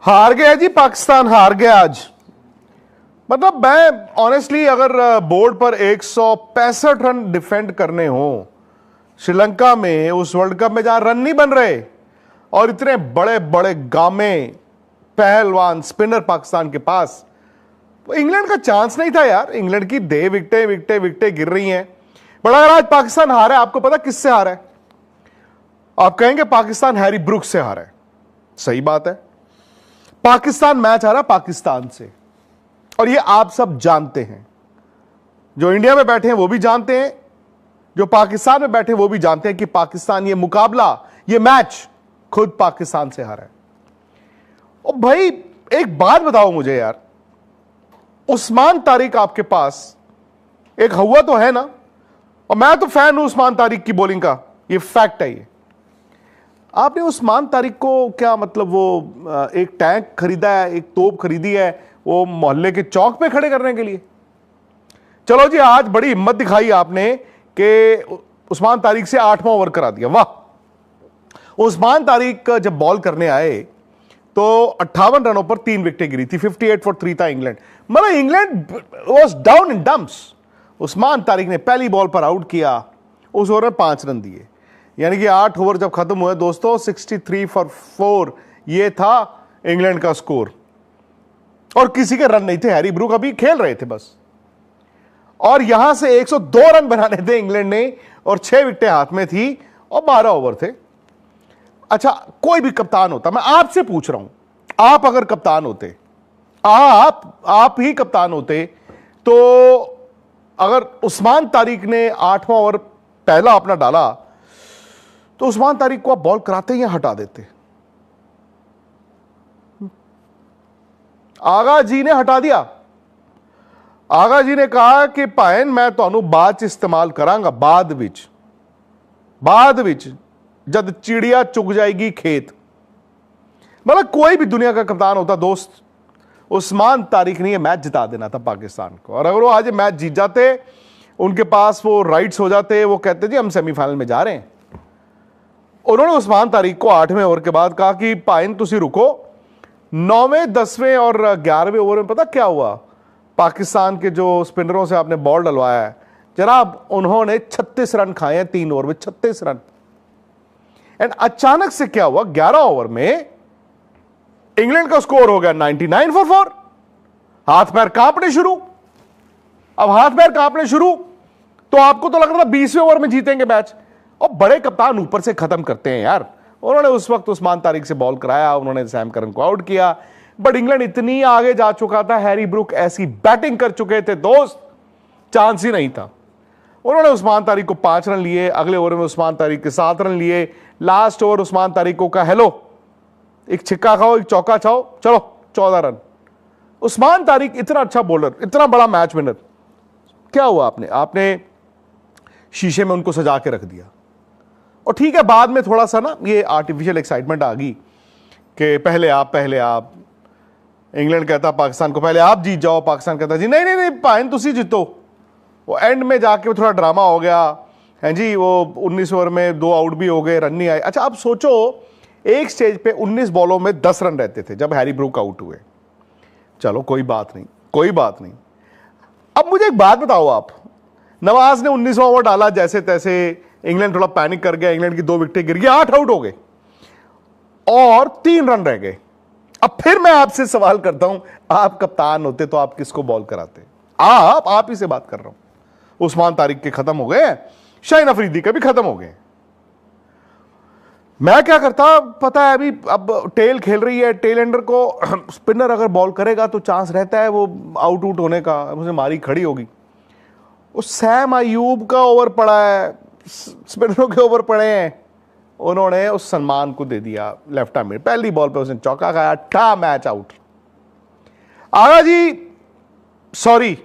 हार गया जी, पाकिस्तान हार गया आज। मतलब मैं ऑनेस्टली अगर बोर्ड पर 165 रन डिफेंड करने हो श्रीलंका में, उस वर्ल्ड कप में जहां रन नहीं बन रहे और इतने बड़े बड़े गामे पहलवान स्पिनर पाकिस्तान के पास, तो इंग्लैंड का चांस नहीं था यार। इंग्लैंड की दे विकेटें विकेटें विकेटें गिर रही हैं। बट अगर आज पाकिस्तान हारा है, आपको पता किससे हारा है? आप कहेंगे पाकिस्तान हैरी ब्रुक्स से हारा है। सही बात है, पाकिस्तान मैच हारा पाकिस्तान से, और ये आप सब जानते हैं। जो इंडिया में बैठे हैं वो भी जानते हैं, जो पाकिस्तान में बैठे हैं वो भी जानते हैं कि पाकिस्तान ये मुकाबला, ये मैच खुद पाकिस्तान से हारा है। और भाई एक बात बताओ मुझे यार, उस्मान तारिक आपके पास एक हवा तो है ना, और मैं तो फैन हूं उस्मान तारिक की बॉलिंग का, ये फैक्ट है। ये आपने उस्मान तारिक को क्या मतलब वो एक टैंक खरीदा है, एक तोप खरीदी है वो मोहल्ले के चौक पे खड़े करने के लिए? चलो जी, आज बड़ी हिम्मत दिखाई आपने कि उस्मान तारिक से 8वां ओवर करा दिया। वाह! उस्मान तारिक जब बॉल करने आए तो 58 रनों पर 3 विकेटें गिरी थी। 58 for 3 था इंग्लैंड। मतलब England was down in dumps. Usman Tariq ने पहली बॉल पर आउट किया, उस ओवर में 5 रन दिए। यानी कि 8 ओवर जब खत्म हुए दोस्तों, 63 for 4 ये था इंग्लैंड का स्कोर, और किसी के रन नहीं थे। हैरी ब्रूक अभी खेल रहे थे बस, और यहां से 102 रन बनाने थे इंग्लैंड ने, और 6 विकेटें हाथ में थी और 12 ओवर थे। अच्छा, कोई भी कप्तान होता, मैं आपसे पूछ रहा हूं, आप अगर कप्तान होते, आप ही कप्तान होते, तो अगर उस्मान तारिक ने 8वां ओवर पहला अपना डाला, तो उस्मान तारिक को आप बॉल कराते या हटा देते? आगा जी ने हटा दिया। आगा जी ने कहा कि भाएन मैं ਤੁਹਾਨੂੰ ਬਾਅਦ ਚ इस्तेमाल करांगा, बाद विच जब चिड़िया चुग जाएगी खेत। मतलब कोई भी दुनिया का कप्तान होता दोस्त, उस्मान तारिक ने यह मैच जिता देना था पाकिस्तान को। और अगर वो आज मैच जीत जाते, उनके पास वो राइट्स हो जाते, वो कहते जी हम सेमीफाइनल में जा रहे हैं। उन्होंने उस्मान तारिक को 8वें ओवर के बाद कहा कि भाईन तुसी रुको। 9वें 10वें और 11वें ओवर में पता क्या हुआ? पाकिस्तान के जो स्पिनरों से आपने बॉल डलवाया है जनाब, उन्होंने 36 रन खाए हैं 3 ओवर में, 36 रन। एंड अचानक से क्या हुआ, 11 ओवर में इंग्लैंड का स्कोर हो गया 99 for 4। हाथ पैर कांपने शुरू। अब हाथ पैर कांपने शुरू तो आपको तो लग रहा था 20वें ओवर में जीतेंगे मैच, और बड़े कप्तान ऊपर से खत्म करते हैं यार। उन्होंने उस वक्त उस्मान तारिक से बॉल कराया, उन्होंने सैम करन को आउट किया, बट इंग्लैंड इतनी आगे जा चुका था, हैरी ब्रूक ऐसी बैटिंग कर चुके थे दोस्त, चांस ही नहीं था। उन्होंने उस्मान तारिक को 5 रन लिए, अगले ओवर में उस्मान तारिक के 7 रन लिए। लास्ट ओवर उस्मान तारिक को कहा हेलो, एक छिक्का खाओ, एक चौका खाओ, चलो 14 रन। उस्मान तारिक इतना अच्छा बॉलर, इतना बड़ा मैच विनर, क्या हुआ आपने शीशे में उनको सजा के रख दिया। और ठीक है, बाद में थोड़ा सा ना ये आर्टिफिशियल एक्साइटमेंट आ गई कि पहले आप। इंग्लैंड कहता पाकिस्तान को पहले आप जीत जाओ, पाकिस्तान कहता जी नहीं नहीं नहीं भाईन तुसी जीतो। वो एंड में जाके थोड़ा ड्रामा हो गया है जी। वो 19 ओवर में 2 आउट भी हो गए, रन नहीं आए। अच्छा, अब सोचो एक स्टेज पे 19 बॉलों में 10 रन रहते थे जब हैरी ब्रूक आउट हुए। चलो कोई बात नहीं। अब मुझे एक बात बताओ, आप नवाज ने 19वां ओवर डाला जैसे तैसे, इंग्लैंड थोड़ा पैनिक कर गया, इंग्लैंड की 2 विकेटें गिर गई, 8 आउट हो गए और 3 रन रह गए। अब फिर मैं आपसे सवाल करता हूं, आप कप्तान होते तो आप किसको बॉल कराते? आप ही से बात कर रहा हूं। उस्मान तारिक के खत्म हो गए, शाहीन अफरीदी के भी खत्म हो गए। मैं क्या करता पता है? अभी अब टेल खेल रही है, टेल एंडर को स्पिनर अगर बॉल करेगा तो चांस रहता है वो आउट होने का, मुझे मारी खड़ी होगी। उस सैम अयूब का ओवर पड़ा है, स्पिनरों के ओवर पड़े हैं, उन्होंने उस सलमान को दे दिया लेफ्ट हैंड में, पहली बॉल पे उसने चौका खाया, था मैच आउट। आगा जी सॉरी,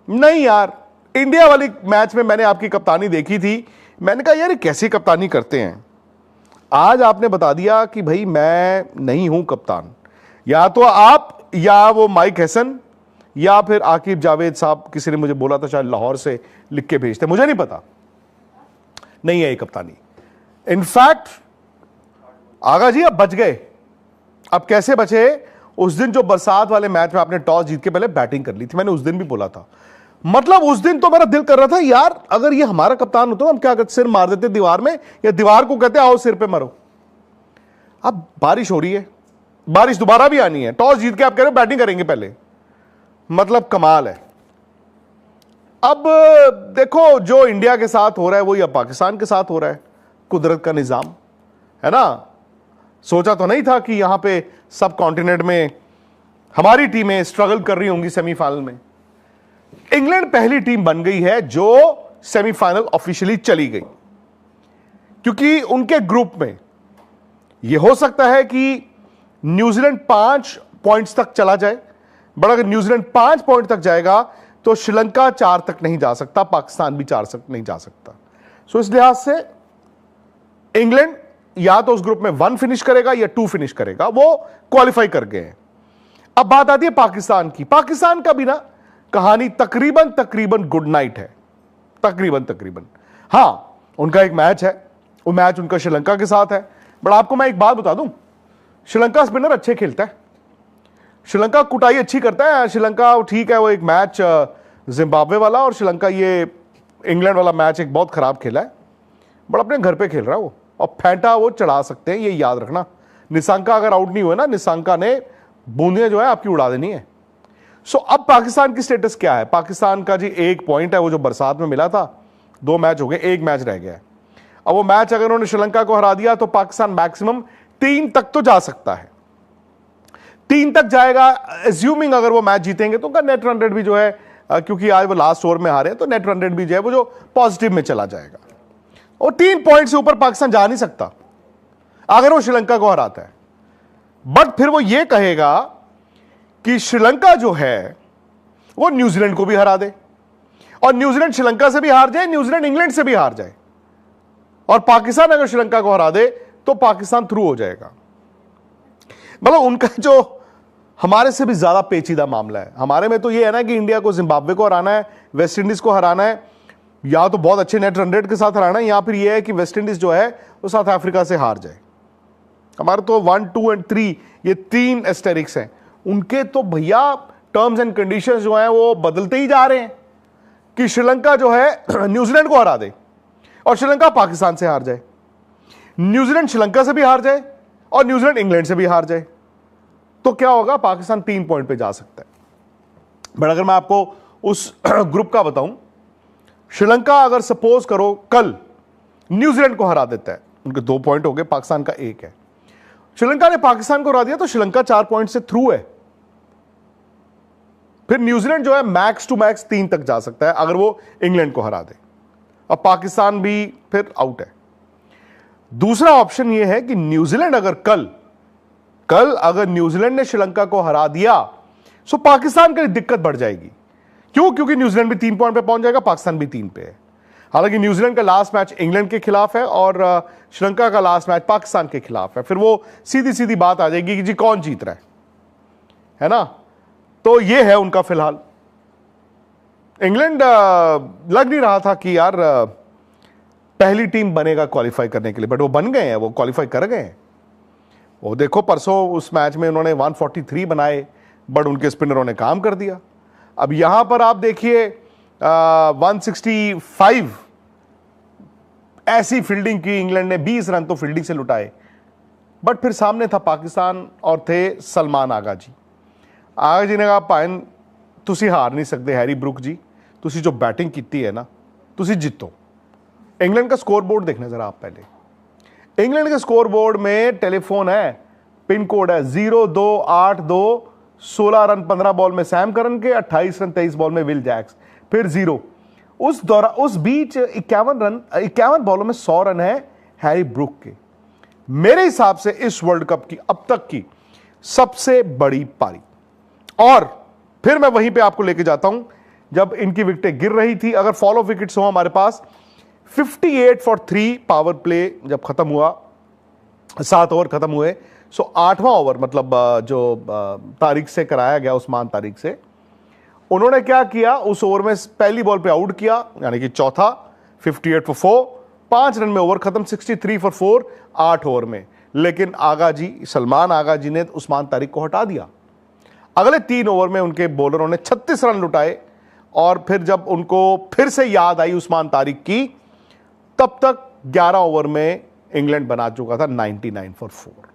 नहीं यार, इंडिया वाली मैच में मैंने आपकी कप्तानी देखी थी, मैंने कहा यार ये कैसी कप्तानी करते हैं। आज आपने बता दिया कि भाई मैं नहीं हूं कप्तान। या तो आप, या वो माइक हैसन, या फिर आकिब जावेद साहब, किसी ने मुझे बोला था शायद लाहौर से लिख के भेजते, मुझे नहीं पता, नहीं है ये कप्तानी। इनफैक्ट आगा जी अब बच गए, अब कैसे बचे? उस दिन जो बरसात वाले मैच में आपने टॉस जीत के पहले बैटिंग कर ली थी, मैंने उस दिन भी बोला था। मतलब उस दिन तो मेरा दिल कर रहा था यार, अगर ये हमारा कप्तान होता तो हम क्या करते, सिर मार देते दीवार में, या दीवार को कहते आओ सिर पे मरो। अब बारिश हो रही है, बारिश दोबारा भी आनी है, टॉस जीत के आप कह रहे हो बैटिंग करेंगे पहले, मतलब कमाल है। अब देखो जो इंडिया के साथ हो रहा है वो या पाकिस्तान के साथ हो रहा है, कुदरत का निजाम है ना। सोचा तो नहीं था कि यहां पे सब कॉन्टिनेंट में हमारी टीमें स्ट्रगल कर रही होंगी सेमीफाइनल में। इंग्लैंड पहली टीम बन गई है जो सेमीफाइनल ऑफिशियली चली गई, क्योंकि उनके ग्रुप में यह हो सकता है कि न्यूजीलैंड 5 पॉइंट्स तक चला जाए, बट अगर न्यूजीलैंड 5 पॉइंट तक जाएगा तो श्रीलंका 4 तक नहीं जा सकता, पाकिस्तान भी 4 तक नहीं जा सकता। सो इस लिहाज से इंग्लैंड या तो उस ग्रुप में 1 फिनिश करेगा या 2 फिनिश करेगा, वो क्वालिफाई कर गए हैं। अब बात आती है पाकिस्तान की। पाकिस्तान का भी ना कहानी तकरीबन गुड नाइट है, तकरीबन। हां, उनका एक मैच है, वो मैच उनका श्रीलंका के साथ है। बट आपको मैं एक बात बता दूं, श्रीलंका स्पिनर अच्छे खेलता है, श्रीलंका कुटाई अच्छी करता है। श्रीलंका ठीक है, वो एक मैच जिम्बाब्वे वाला और श्रीलंका ये इंग्लैंड वाला मैच एक बहुत खराब खेला है, बट अपने घर पे खेल रहा है वो, और फेंटा वो चढ़ा सकते हैं, ये याद रखना। निशंका अगर आउट नहीं हुए ना, निशंका ने बूंदियां जो है आपकी उड़ा देनी है। सो अब पाकिस्तान की स्टेटस क्या है? पाकिस्तान का जी 1 पॉइंट है, वो जो बरसात में मिला था। 2 मैच हो गए, 1 मैच रह गया है। अब वो मैच अगर उन्होंने श्रीलंका को हरा दिया तो पाकिस्तान मैक्सिमम 3 तक तो जा सकता है, 3 तक जाएगा, एज्यूमिंग अगर वो मैच जीतेंगे तो उनका नेट रन रेट भी जो है, क्योंकि आज वो लास्ट ओवर में हारे तो नेट रन रेट भी जो है वो जो पॉजिटिव में चला जाएगा। और 3 पॉइंट से ऊपर पाकिस्तान जा नहीं सकता अगर वो श्रीलंका को हराता है। बट फिर वो ये कहेगा कि श्रीलंका जो है वो न्यूजीलैंड को भी हरा दे, और न्यूजीलैंड श्रीलंका से भी हार जाए, न्यूजीलैंड इंग्लैंड से भी हार जाए, और पाकिस्तान अगर श्रीलंका को हरा दे तो पाकिस्तान थ्रू हो जाएगा। मतलब उनका जो हमारे से भी ज्यादा पेचीदा मामला है। हमारे में तो ये है ना कि इंडिया को जिम्बाब्वे को हराना है, वेस्ट इंडीज को हराना है, या तो बहुत अच्छे नेट रन रेट के साथ हराना है, या फिर यह है कि वेस्ट इंडीज जो है वो साउथ अफ्रीका से हार जाए। हमारे तो 1, 2 और 3 ये 3 एस्टेरिक्स हैं। उनके तो भैया टर्म्स एंड कंडीशंस जो हैं वो बदलते ही जा रहे हैं कि श्रीलंका जो है न्यूजीलैंड को हरा दे और श्रीलंका पाकिस्तान से हार जाए, न्यूजीलैंड श्रीलंका से भी हार जाए और न्यूजीलैंड इंग्लैंड से भी हार जाए, तो क्या होगा? पाकिस्तान 3 पॉइंट पे जा सकता है। बट अगर मैं आपको उस ग्रुप का बताऊं, श्रीलंका अगर सपोज करो कल न्यूजीलैंड को हरा देता है, उनके 2 पॉइंट हो गए, पाकिस्तान का 1 है। श्रीलंका ने पाकिस्तान को हरा दिया तो श्रीलंका 4 पॉइंट से थ्रू है। फिर न्यूजीलैंड जो है मैक्स टू मैक्स 3 तक जा सकता है अगर वो इंग्लैंड को हरा दे, और पाकिस्तान भी फिर आउट है। दूसरा ऑप्शन यह है कि न्यूजीलैंड अगर कल अगर न्यूजीलैंड ने श्रीलंका को हरा दिया तो पाकिस्तान के लिए दिक्कत बढ़ जाएगी। क्यों? क्योंकि न्यूजीलैंड भी 3 पॉइंट पे पहुंच जाएगा, पाकिस्तान भी 3 पे है। हालांकि न्यूजीलैंड का लास्ट मैच इंग्लैंड के खिलाफ है और श्रीलंका का लास्ट मैच पाकिस्तान के खिलाफ है। फिर वो सीधी सीधी बात आ जाएगी कि जी कौन जीत रहा है ना। तो ये है उनका फिलहाल। इंग्लैंड लग नहीं रहा था कि यार पहली टीम बनेगा क्वालिफाई करने के लिए, बट वो बन गए हैं, वो क्वालिफाई कर गए हैं। वो देखो परसों उस मैच में उन्होंने 143 बनाए, बट उनके स्पिनरों ने काम कर दिया। अब यहां पर आप देखिए 165 ऐसी फील्डिंग की इंग्लैंड ने, 20 रन तो फील्डिंग से लुटाए, बट फिर सामने था पाकिस्तान और थे सलमान आगा जी। आगा जी ने कहा पाइन तुसी हार नहीं सकते हैरी ब्रुक जी, तुसी जो बैटिंग की है ना तुसी जितो। इंग्लैंड का स्कोर बोर्ड देखना जरा आप पहले। इंग्लैंड के स्कोर बोर्ड में टेलीफोन है, पिन कोड है 0282, 16 रन 15 बॉल में सैम करन के, 28 रन 23 बॉल में विल जैक्स, फिर 0। उस बीच 51 बॉलों में 100 रन है हैरी ब्रुक के। मेरे हिसाब से इस वर्ल्ड कप की अब तक की सबसे बड़ी पारी। और फिर मैं वहीं पे आपको लेके जाता हूं जब इनकी विकेटें गिर रही थी। अगर फॉलो विकेट्स हो हमारे पास 58 फॉर 3 पावर प्ले जब खत्म हुआ, 7 ओवर खत्म हुए, सो 8वां ओवर मतलब जो तारीख से कराया गया, उस्मान तारीख से, उन्होंने क्या किया, उस ओवर में पहली बॉल पे आउट किया, यानी कि चौथा, 58 फॉर 4, 5 रन में ओवर खत्म, 63 फॉर 4 8 ओवर में। लेकिन आगा जी, सलमान आगा जी ने उस्मान तारिक को हटा दिया। अगले 3 ओवर में उनके बॉलरों ने 36 रन लुटाए और फिर जब उनको फिर से याद आई उस्मान तारिक की, तब तक 11 ओवर में इंग्लैंड बना चुका था 99 फॉर 4।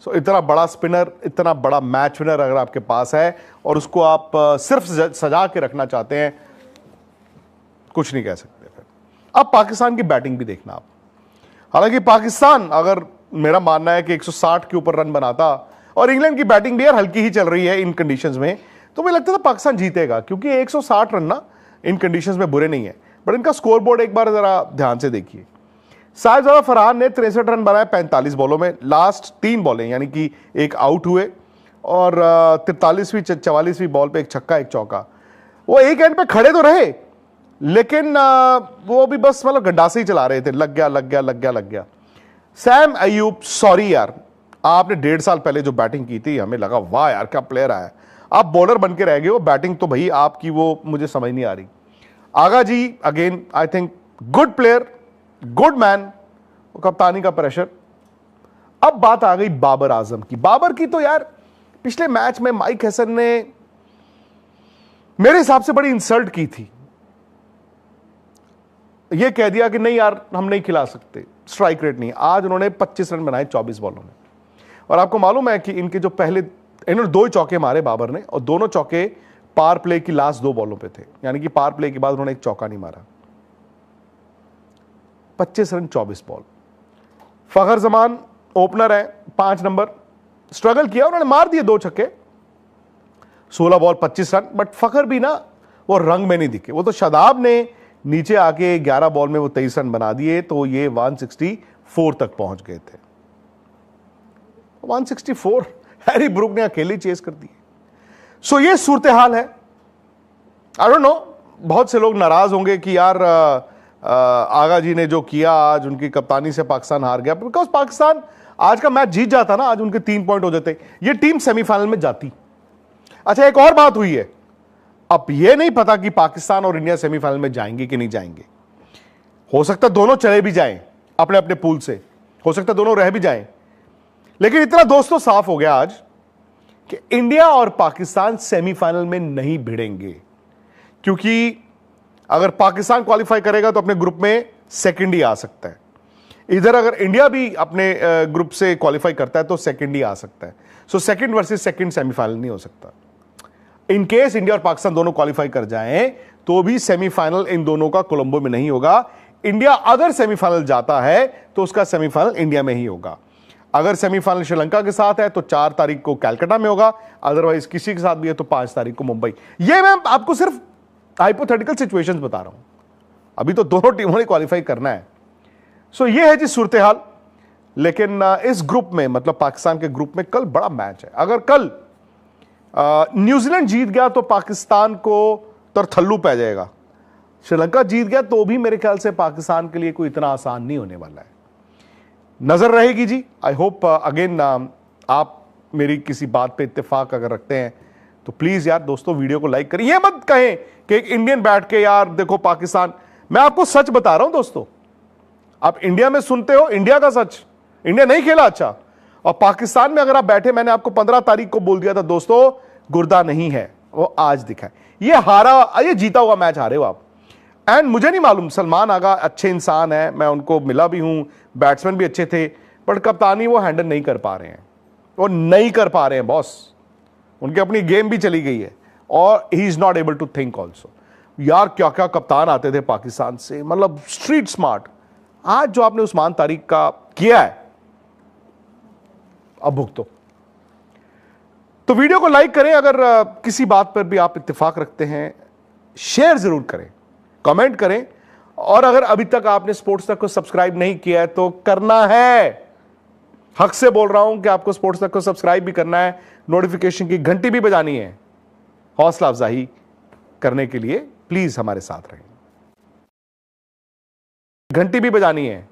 सो इतना बड़ा स्पिनर, इतना बड़ा मैच विनर अगर आपके पास है और उसको आप सिर्फ सजा के रखना चाहते हैं, कुछ नहीं कह सकते। फिर अब पाकिस्तान की बैटिंग भी देखना आप। हालांकि पाकिस्तान, अगर मेरा मानना है कि 160 के ऊपर रन बनाता, और इंग्लैंड की बैटिंग भी यार हल्की ही चल रही है इन कंडीशंस में, तो मुझे लगता था पाकिस्तान जीतेगा, क्योंकि 160 रन ना इन कंडीशंस में बुरे नहीं है। बट इनका स्कोर बोर्ड एक बार जरा ध्यान से देखिए। साहिबजादा फरहान ने 63 रन बनाए 45 बॉलों में, लास्ट 3 बॉलें, यानी कि एक आउट हुए और 43वीं 44वीं बॉल पे एक छक्का एक चौका। वो एक एंड पे खड़े तो रहे, लेकिन वो भी बस मतलब गड्ढा से ही चला रहे थे, लग गया लग गया लग गया लग गया। सैम अयूब, सॉरी यार, आपने 1.5 साल पहले जो बैटिंग की थी, हमें लगा वाह यार क्या प्लेयर आया, आप बॉलर बन के रह गए हो, बैटिंग तो भाई आपकी वो मुझे समझ नहीं आ रही। Agha ji again I think good player, good man, कप्तानी का प्रेशर। अब बात आ गई बाबर आजम की। बाबर की तो यार पिछले मैच में माइक हसन ने मेरे हिसाब से बड़ी इंसल्ट की थी। यह कह दिया कि नहीं यार हम नहीं खिला सकते, स्ट्राइक रेट नहीं। आज उन्होंने 25 रन बनाए 24 बॉलों में, और आपको मालूम है कि इनके जो पहले, इन्होंने 2 चौके मारे बाबर ने, और दोनों चौके पार प्ले की लास्ट 2 बॉलों पे थे, यानी कि पार प्ले के बाद उन्होंने एक चौका नहीं मारा। 25 रन 24 बॉल। फखर जमान ओपनर है, 5 नंबर, स्ट्रगल किया, उन्होंने मार दिए 2 छक्के, 16 बॉल 25 रन। बट फखर भी ना वो रंग में नहीं दिखे। वो तो शादाब ने नीचे आके 11 बॉल में वो 23 रन बना दिए, तो ये 164 तक पहुंच गए थे। 164 हैरी ब्रूक ने अकेले चेस कर दी। सो ये सूरत हाल है। आई डोंट नो, बहुत से लोग नाराज होंगे कि यार आगा जी ने जो किया, आज उनकी कप्तानी से पाकिस्तान हार गया। बिकॉज पाकिस्तान आज का मैच जीत जाता ना, आज उनके 3 पॉइंट हो जाते, ये टीम सेमीफाइनल में जाती। अच्छा, एक और बात हुई है, अब यह नहीं पता कि पाकिस्तान और इंडिया सेमीफाइनल में जाएंगे कि नहीं जाएंगे। हो सकता है दोनों चले भी जाएं अपने अपने पूल से, हो सकता है दोनों रह भी जाएं, लेकिन इतना दोस्तों साफ हो गया आज कि इंडिया और पाकिस्तान सेमीफाइनल में नहीं भिड़ेंगे। क्योंकि अगर पाकिस्तान क्वालिफाई करेगा तो अपने ग्रुप में सेकंड ही आ सकता है, इधर अगर इंडिया भी अपने ग्रुप से क्वालिफाई करता है तो सेकंड ही आ सकता है। So second versus second semifinal नहीं हो सकता। इन केस इंडिया और पाकिस्तान दोनों क्वालिफाई कर जाएं तो भी सेमीफाइनल इन दोनों का कोलंबो में नहीं होगा। इंडिया अगर सेमीफाइनल जाता है तो उसका सेमीफाइनल इंडिया में ही होगा। अगर सेमीफाइनल श्रीलंका के साथ है तो 4 तारीख को कैलकाटा में होगा, अदरवाइज किसी के साथ भी है तो 5 तारीख को मुंबई। ये मैं आपको सिर्फ हाइपोथेटिकल सिचुएशंस बता रहा हूं, अभी तो दोनों टीमों ने क्वालिफाई करना है। सो ये है जी सूरत हाल। लेकिन इस ग्रुप में, मतलब पाकिस्तान के ग्रुप में कल बड़ा मैच है। अगर कल न्यूजीलैंड जीत गया तो पाकिस्तान को तरथल्लू पै जाएगा, श्रीलंका जीत गया तो भी मेरे ख्याल से पाकिस्तान के लिए कोई इतना आसान नहीं होने वाला है। नजर रहेगी जी। आई होप अगेन आप मेरी किसी बात पे इत्तेफाक अगर रखते हैं तो प्लीज यार दोस्तों वीडियो को लाइक करिए। ये मत कहें कि एक इंडियन बैठ के यार देखो पाकिस्तान, मैं आपको सच बता रहा हूं दोस्तों, आप इंडिया में सुनते हो इंडिया का सच, इंडिया नहीं खेला अच्छा, और पाकिस्तान में अगर आप बैठे, मैंने आपको 15 तारीख को बोल दिया था दोस्तों गुर्दा नहीं है, वो आज दिखा है। ये हारा, ये जीता हुआ मैच हारे हो आप। एंड मुझे नहीं मालूम, सलमान आगा अच्छे इंसान है, मैं उनको मिला भी हूं, बैट्समैन भी अच्छे थे, बट कप्तानी वो हैंडल नहीं कर पा रहे हैं, वो नहीं कर पा रहे हैं बॉस। उनकी अपनी गेम भी चली गई है और he is not able to think also. यार क्या क्या कप्तान आते थे पाकिस्तान से, मतलब स्ट्रीट स्मार्ट। आज जो आपने उस्मान तारिक का किया है, अब भुगतो। तो वीडियो को लाइक करें, अगर किसी बात पर भी आप इत्तेफाक रखते हैं शेयर जरूर करें, कमेंट करें, और अगर अभी तक आपने स्पोर्ट्स तक को सब्सक्राइब नहीं किया है तो करना है। हक से बोल रहा हूं कि आपको स्पोर्ट्स तक को सब्सक्राइब भी करना है, नोटिफिकेशन की घंटी भी बजानी है। हौसला अफजाई करने के लिए प्लीज हमारे साथ रहें, घंटी भी बजानी है।